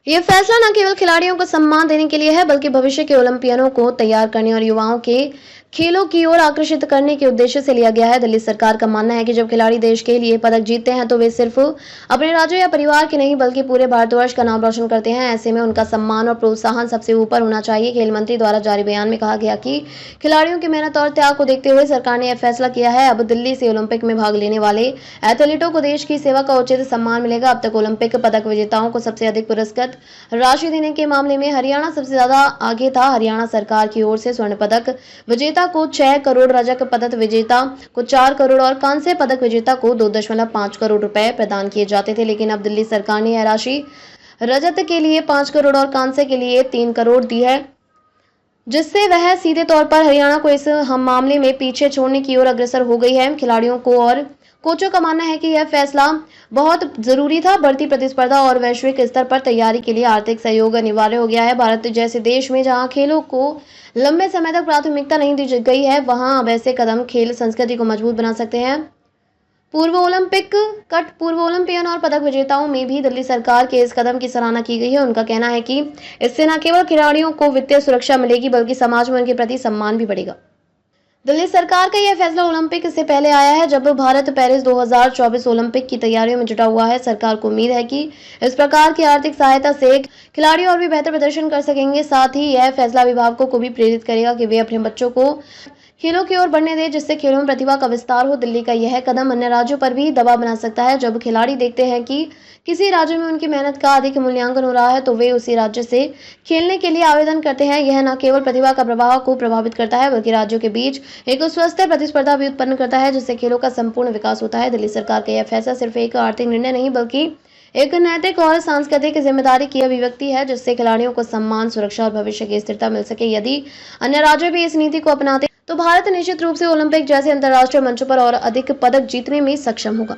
ये फैसला न केवल खिलाड़ियों को सम्मान देने के लिए है, बल्कि भविष्य के ओलंपियनों को तैयार करने और युवाओं के खेलों की ओर आकर्षित करने के उद्देश्य से लिया गया है। दिल्ली सरकार का मानना है कि जब खिलाड़ी देश के लिए पदक जीतते हैं तो वे सिर्फ अपने राज्य या परिवार के नहीं बल्कि पूरे भारतवर्ष का नाम रोशन करते हैं। ऐसे में उनका सम्मान और प्रोत्साहन सबसे ऊपर होना चाहिए। खेल मंत्री द्वारा जारी बयान में कहा गया कि खिलाड़ियों की मेहनत और त्याग को देखते हुए सरकार ने यह फैसला किया है। अब दिल्ली से ओलंपिक में भाग लेने वाले एथलीटों को देश की सेवा का उचित सम्मान मिलेगा। अब तक ओलंपिक पदक विजेताओं को सबसे अधिक पुरस्कृत राशि देने के मामले में हरियाणा सबसे ज्यादा आगे था। हरियाणा सरकार की ओर से स्वर्ण पदक विजेता को 6 करोड़, रजत पदक विजेता को 4 करोड़ और कांस्य पदक विजेता को 2.5 करोड़ रुपए प्रदान किए जाते थे, लेकिन अब दिल्ली सरकार ने यह राशि रजत के लिए 5 करोड़ और कांस्य के लिए 3 करोड़ दी है, जिससे वह सीधे तौर पर हरियाणा को इस मामले में पीछे छोड़ने की ओर अग्रसर हो गई है। खिलाड़ियों को और कोचों का मानना है कि यह फैसला बहुत जरूरी था। बढ़ती प्रतिस्पर्धा और वैश्विक स्तर पर तैयारी के लिए आर्थिक सहयोग अनिवार्य हो गया है। भारत जैसे देश में जहां खेलों को लंबे समय तक प्राथमिकता नहीं दी गई है, वहां अब ऐसे कदम खेल संस्कृति को मजबूत बना सकते हैं। पूर्व ओलंपियन और पदक विजेताओं में भी दिल्ली सरकार के इस कदम की सराहना की गई है। उनका कहना है कि इससे न केवल खिलाड़ियों को वित्तीय सुरक्षा मिलेगी, बल्कि समाज में उनके प्रति सम्मान भी बढ़ेगा। दिल्ली सरकार का यह फैसला ओलंपिक से पहले आया है, जब भारत पेरिस 2024 ओलंपिक की तैयारियों में जुटा हुआ है। सरकार को उम्मीद है कि इस प्रकार की आर्थिक सहायता से खिलाड़ी और भी बेहतर प्रदर्शन कर सकेंगे। साथ ही यह फैसला अभिभावकों को भी प्रेरित करेगा कि वे अपने बच्चों को खेलों की ओर बढ़ने दें, जिससे खेलों में प्रतिभा का विस्तार हो। दिल्ली का यह कदम अन्य राज्यों पर भी दबाव बना सकता है। जब खिलाड़ी देखते हैं कि किसी राज्य में उनकी मेहनत का अधिक मूल्यांकन हो रहा है, तो वे उसी राज्य से खेलने के लिए आवेदन करते हैं। यह न केवल प्रतिभा का प्रभाव को प्रभावित करता है, बल्कि राज्यों के बीच एक स्वस्थ प्रतिस्पर्धा भी उत्पन्न करता है, जिससे खेलों का संपूर्ण विकास होता है। दिल्ली सरकार का यह फैसला सिर्फ एक आर्थिक निर्णय नहीं, बल्कि एक नैतिक और सांस्कृतिक जिम्मेदारी की अभिव्यक्ति है, जिससे खिलाड़ियों को सम्मान, सुरक्षा और भविष्य की स्थिरता मिल सके। यदि अन्य राज्य भी इस नीति को अपनाते तो भारत निश्चित रूप से ओलंपिक जैसे अंतर्राष्ट्रीय मंचों पर और अधिक पदक जीतने में सक्षम होगा।